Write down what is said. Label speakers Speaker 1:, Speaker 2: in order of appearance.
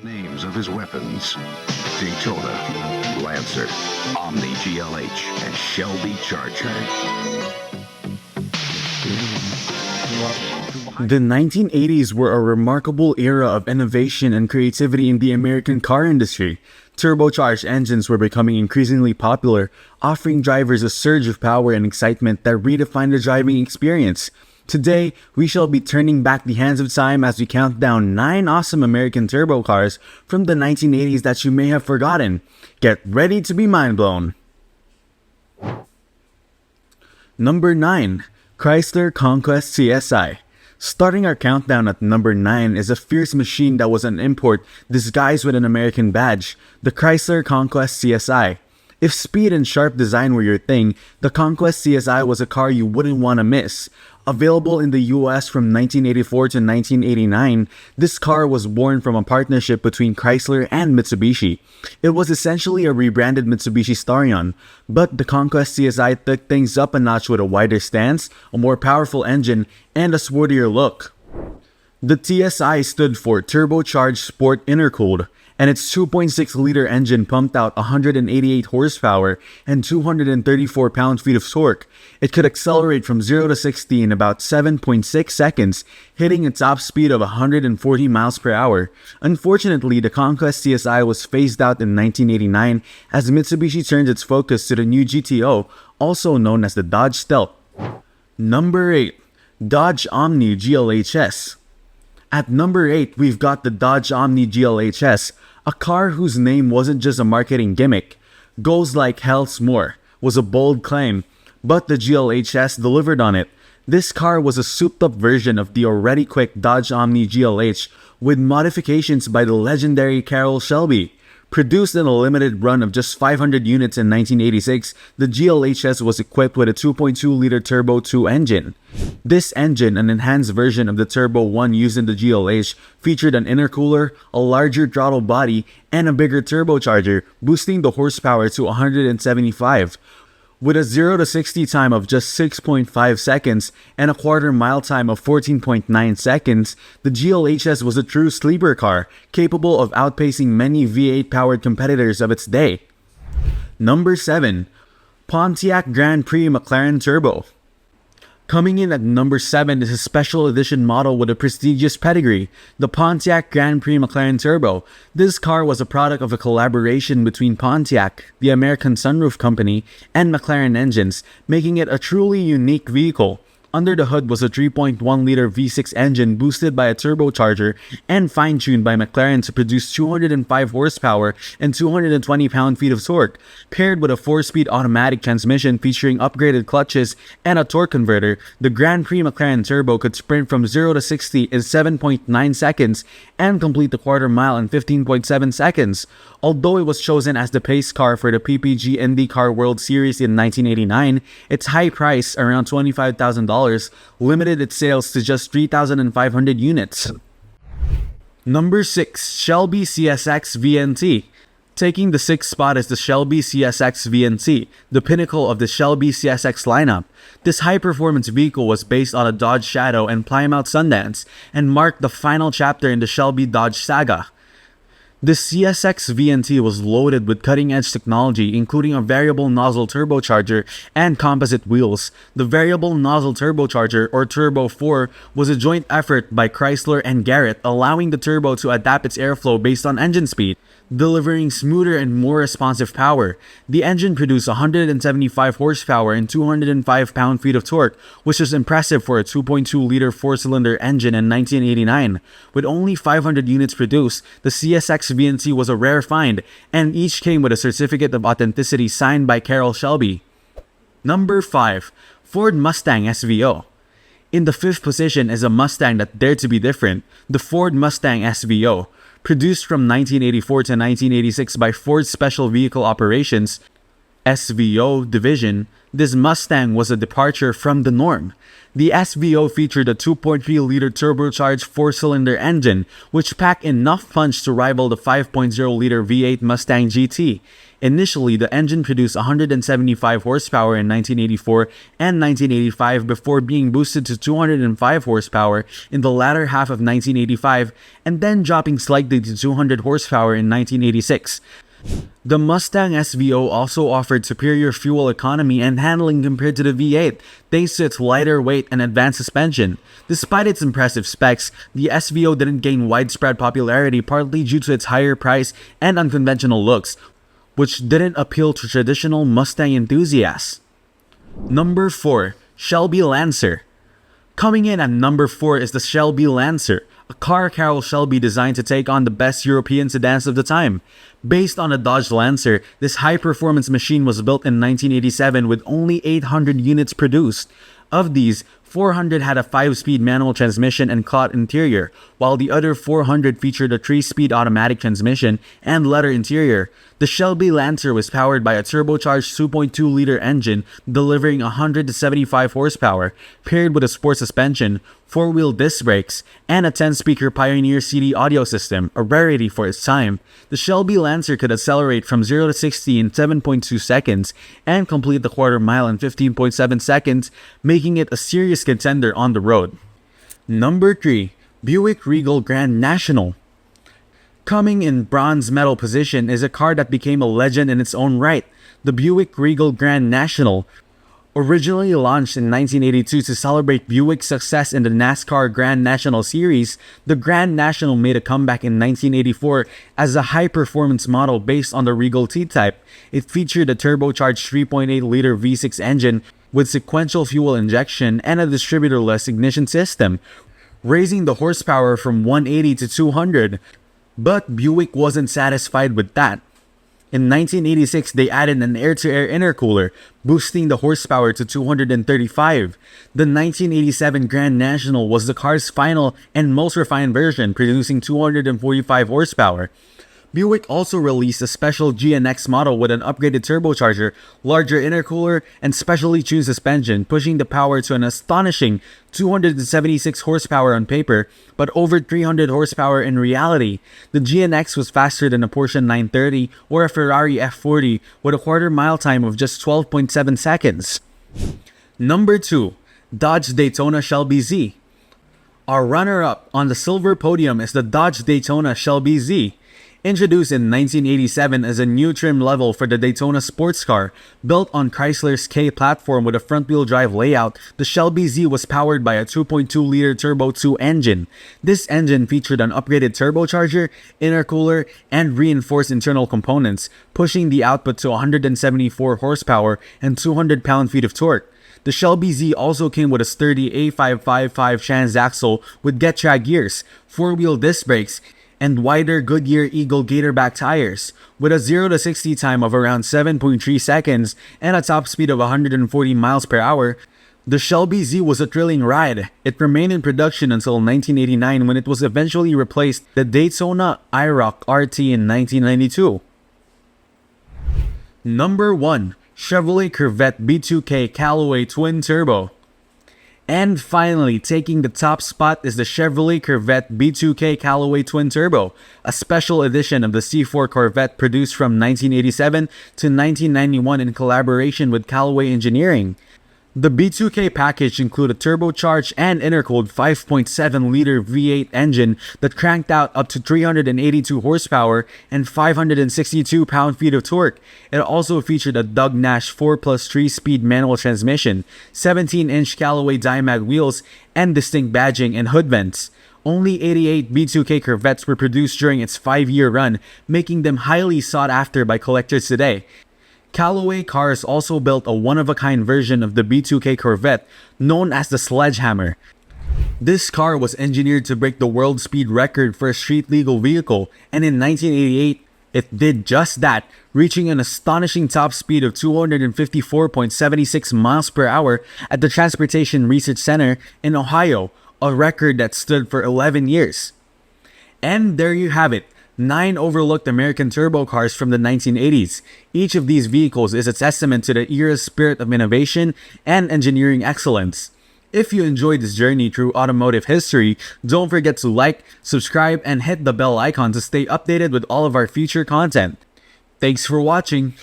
Speaker 1: names of his weapons: Daytona, Lancer, Omni GLH, and Shelby Charger.
Speaker 2: The 1980s were a remarkable era of innovation and creativity in the American car industry. Turbocharged engines were becoming increasingly popular, offering drivers a surge of power and excitement that redefined the driving experience. Today, we shall be turning back the hands of time as we count down 9 awesome American turbo cars from the 1980s that you may have forgotten. Get ready to be mind blown. Number 9. Chrysler Conquest TSI. Starting our countdown at number 9 is a fierce machine that was an import disguised with an American badge, the Chrysler Conquest TSI. If speed and sharp design were your thing, the Conquest TSI was a car you wouldn't want to miss. Available in the US from 1984 to 1989, this car was born from a partnership between Chrysler and Mitsubishi. It was essentially a rebranded Mitsubishi Starion, but the Conquest TSI took things up a notch with a wider stance, a more powerful engine, and a sportier look. The TSI stood for Turbocharged Sport Intercooled, and its 2.6-liter engine pumped out 188 horsepower and 234 pound-feet of torque. It could accelerate from 0 to 60 in about 7.6 seconds, hitting a top speed of 140 miles per hour. Unfortunately, the Conquest TSI was phased out in 1989 as Mitsubishi turned its focus to the new GTO, also known as the Dodge Stealth. Number 8. Dodge Omni GLHS. At number 8, we've got the Dodge Omni GLHS, a car whose name wasn't just a marketing gimmick. Goes like hell's more was a bold claim, but the GLHS delivered on it. This car was a souped-up version of the already quick Dodge Omni GLH with modifications by the legendary Carroll Shelby. Produced in a limited run of just 500 units in 1986, the GLHS was equipped with a 2.2-liter Turbo 2 engine. This engine, an enhanced version of the Turbo 1 used in the GLH, featured an intercooler, a larger throttle body, and a bigger turbocharger, boosting the horsepower to 175. With a 0 to 60 time of just 6.5 seconds and a quarter-mile time of 14.9 seconds, the GLHS was a true sleeper car, capable of outpacing many V8-powered competitors of its day. Number 7. Pontiac Grand Prix McLaren Turbo. Coming in at number 7 is a special edition model with a prestigious pedigree, the Pontiac Grand Prix McLaren Turbo. This car was a product of a collaboration between Pontiac, the American Sunroof Company, and McLaren Engines, making it a truly unique vehicle. Under the hood was a 3.1-liter V6 engine boosted by a turbocharger and fine-tuned by McLaren to produce 205 horsepower and 220 pound-feet of torque. Paired with a 4-speed automatic transmission featuring upgraded clutches and a torque converter, the Grand Prix McLaren Turbo could sprint from 0 to 60 in 7.9 seconds and complete the quarter mile in 15.7 seconds. Although it was chosen as the pace car for the PPG IndyCar World Series in 1989, its high price, around $25,000, limited its sales to just 3,500 units. Number 6. Shelby CSX VNT. Taking the 6th spot is the Shelby CSX VNT, the pinnacle of the Shelby CSX lineup. This high-performance vehicle was based on a Dodge Shadow and Plymouth Sundance, and marked the final chapter in the Shelby Dodge saga. The CSX VNT was loaded with cutting-edge technology, including a variable nozzle turbocharger and composite wheels. The variable nozzle turbocharger, or Turbo 4, was a joint effort by Chrysler and Garrett, allowing the turbo to adapt its airflow based on engine speed, delivering smoother and more responsive power. The engine produced 175 horsepower and 205 pound-feet of torque, which is impressive for a 2.2-liter 4-cylinder engine in 1989. With only 500 units produced, the CSX VNT was a rare find, and each came with a certificate of authenticity signed by Carroll Shelby. Number 5. Ford Mustang SVO. In the 5th position is a Mustang that dared to be different, the Ford Mustang SVO. Produced from 1984 to 1986 by Ford Special Vehicle Operations, SVO division, this Mustang was a departure from the norm. The SVO featured a 2.3-liter turbocharged 4-cylinder engine, which packed enough punch to rival the 5.0-liter V8 Mustang GT. Initially, the engine produced 175 horsepower in 1984 and 1985 before being boosted to 205 horsepower in the latter half of 1985 and then dropping slightly to 200 horsepower in 1986. The Mustang SVO also offered superior fuel economy and handling compared to the V8, thanks to its lighter weight and advanced suspension. Despite its impressive specs, the SVO didn't gain widespread popularity partly due to its higher price and unconventional looks, which didn't appeal to traditional Mustang enthusiasts. Number 4. Shelby Lancer. Coming in at number 4 is the Shelby Lancer, a car Carroll Shelby designed to take on the best European sedans of the time. Based on a Dodge Lancer, this high-performance machine was built in 1987 with only 800 units produced. Of these, 400 had a 5-speed manual transmission and cloth interior, while the other 400 featured a 3-speed automatic transmission and leather interior. The Shelby Lancer was powered by a turbocharged 2.2-liter engine delivering 175 horsepower, paired with a sport suspension, 4-wheel disc brakes, and a 10-speaker Pioneer CD audio system, a rarity for its time. The Shelby Lancer could accelerate from 0 to 60 in 7.2 seconds and complete the quarter mile in 15.7 seconds, making it a serious contender on the road. Number 3. Buick Regal Grand National. Coming in bronze medal position is a car that became a legend in its own right, the Buick Regal Grand National. Originally launched in 1982 to celebrate Buick's success in the NASCAR Grand National Series, the Grand National made a comeback in 1984 as a high-performance model based on the Regal T-Type. It featured a turbocharged 3.8-liter V6 engine with sequential fuel injection and a distributor-less ignition system, raising the horsepower from 180 to 200. But Buick wasn't satisfied with that. In 1986, they added an air-to-air intercooler, boosting the horsepower to 235. The 1987 Grand National was the car's final and most refined version, producing 245 horsepower. Buick also released a special GNX model with an upgraded turbocharger, larger intercooler, and specially tuned suspension, pushing the power to an astonishing 276 horsepower on paper, but over 300 horsepower in reality. The GNX was faster than a Porsche 930 or a Ferrari F40 with a quarter mile time of just 12.7 seconds. Number 2. Dodge Daytona Shelby Z. Our runner-up on the silver podium is the Dodge Daytona Shelby Z. Introduced in 1987 as a new trim level for the Daytona sports car, built on Chrysler's K platform with a front-wheel drive layout, the Shelby Z was powered by a 2.2-liter Turbo 2 engine. This engine featured an upgraded turbocharger, intercooler, and reinforced internal components, pushing the output to 174 horsepower and 200 pound-feet of torque. The Shelby Z also came with a sturdy A555 transaxle with Getrag gears, 4-wheel disc brakes, and wider Goodyear Eagle Gatorback tires. With a 0 to 60 time of around 7.3 seconds and a top speed of 140 miles per hour, the Shelby Z was a thrilling ride. It remained in production until 1989 when it was eventually replaced the Daytona IROC RT in 1992. Number 1. Chevrolet Corvette B2K Callaway Twin Turbo. And finally, taking the top spot is the Chevrolet Corvette B2K Callaway Twin Turbo, a special edition of the C4 Corvette produced from 1987 to 1991 in collaboration with Callaway Engineering. The B2K package included a turbocharged and intercooled 5.7-liter V8 engine that cranked out up to 382 horsepower and 562 pound-feet of torque. It also featured a Doug Nash 4+3-speed manual transmission, 17-inch Callaway Dimag wheels, and distinct badging and hood vents. Only 88 B2K Corvettes were produced during its 5-year run, making them highly sought after by collectors today. Callaway Cars also built a one-of-a-kind version of the B2K Corvette known as the Sledgehammer. This car was engineered to break the world speed record for a street-legal vehicle, and in 1988, it did just that, reaching an astonishing top speed of 254.76 miles per hour at the Transportation Research Center in Ohio, a record that stood for 11 years. And there you have it. 9 overlooked American turbo cars from the 1980s. Each of these vehicles is a testament to the era's spirit of innovation and engineering excellence. If you enjoyed this journey through automotive history, don't forget to like, subscribe, and hit the bell icon to stay updated with all of our future content. Thanks for watching!